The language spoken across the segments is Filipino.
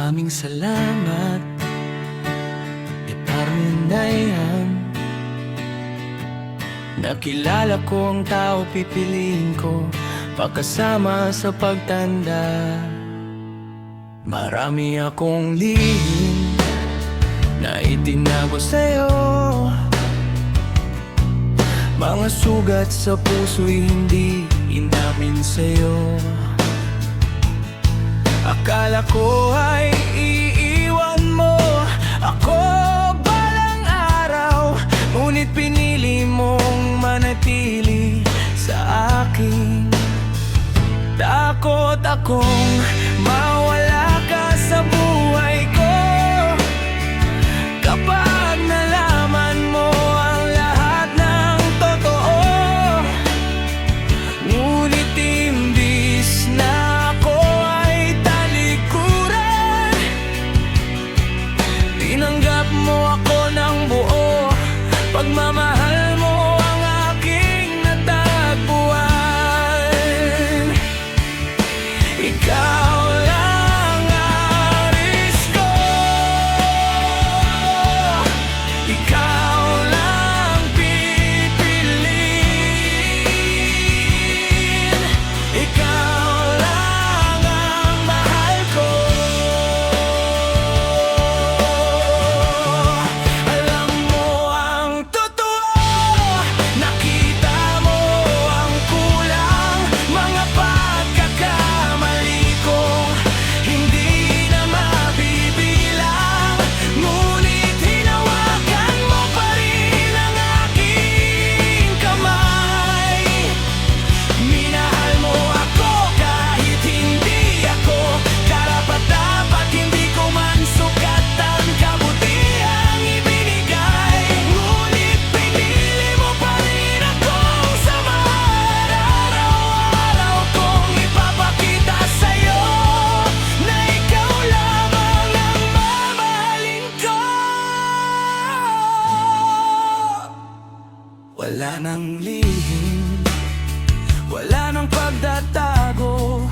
Maraming salamat Carmen Dayan. Nakilala ko ang tao pipiliin ko pagkasama sa pagtanda. Marami akong lihim na itinago sa'yo, mga sugat sa puso'y hindi inamin sa'yo. Akala ko ay iiwan mo ako balang araw, ngunit pinili mong manatili sa akin. Takot akong mawala ka sa buhay ko kapag nalaman mo ang lahat ng totoo. Ngunit imbis na ako ay talikuran, tinanggap mo ako ng buo. Pagmamahal mo ang aking natagpuan. Ikaw lang aris ko, ikaw lang pipiliin, ikaw lang ang mahal ko. Alam mo ang totoo, nakita mo ang kulang, mga pagkakamali kong hindi na mabibilang. Ngunit hinawakan mo pa rin ang aking kamay. Minahal mo ako kahit hindi ako karapat-dapat, hindi ko man sukat ang kabutihang ibinigay. Ngunit pinili mo pa rin akong samahan. Araw-araw kong ipapakita sa'yo na ikaw lamang ang mamahalin ko. Wala nang lihim, wala nang pagtatago,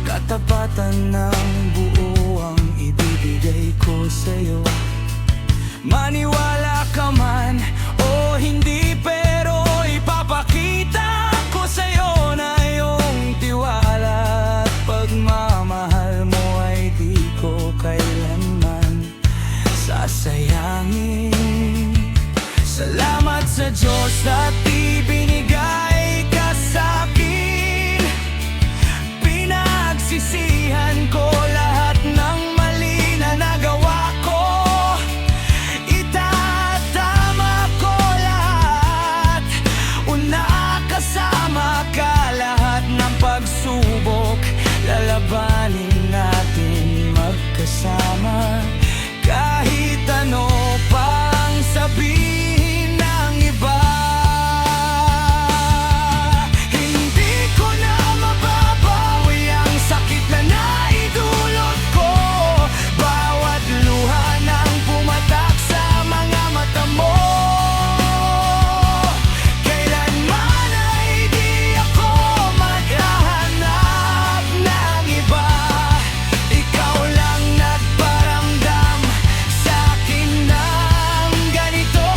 katapatan ng buo ang ibibigay ko sa'yo. Maniwala ka man o hindi, pero ipapakita ko sa'yo na iyong tiwala at pagmamahal mo ay di ko kailanman sasayangin. Salamat sa Diyos at ibinigay ka sa'kin. Pinagsisihan ko lahat ng mali na nagawa ko. Itatama ko lahat, una kasama ka. Lahat ng pagsubok lalabanin natin magkasama. Kahit ano pang sabihin ng iba, hindi ko na mababawi ang sakit na naidulot ko. Bawat luha ng pumatak sa mga mata mo, kailanman ay di ako maghahanap ng iba. Ikaw lang nagparamdam sa akin ng ganito,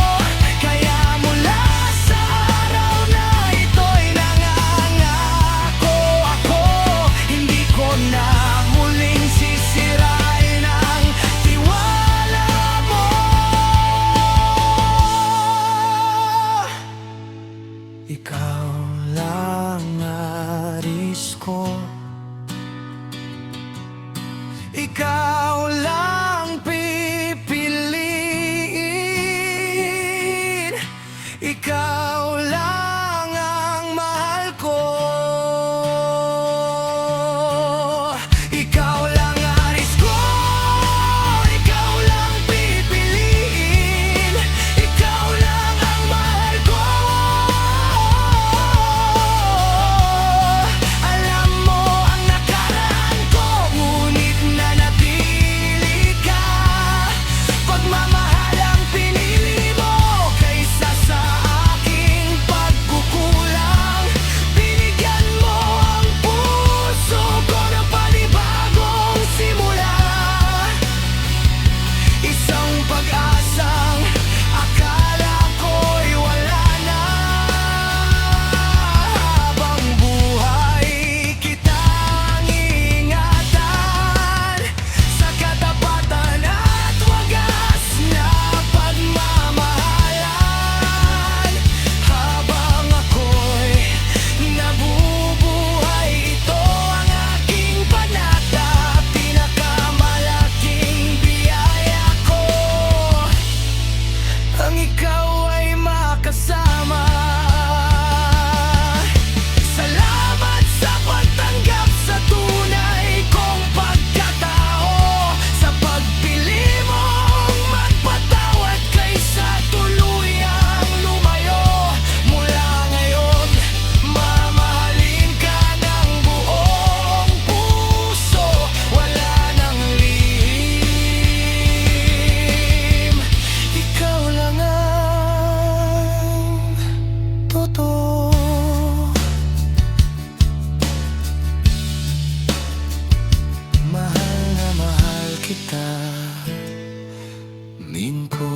kaya mula sa araw na ito'y nangangako ako, hindi ko na muling sisirain ang tiwala mo. Ikaw lang aris ko, ikaw lang pipiliin, ikaw lang ang mahal ko. Ikaw lang aris ko, ikaw lang pipiliin, ikaw lang ang mahal ko. ko.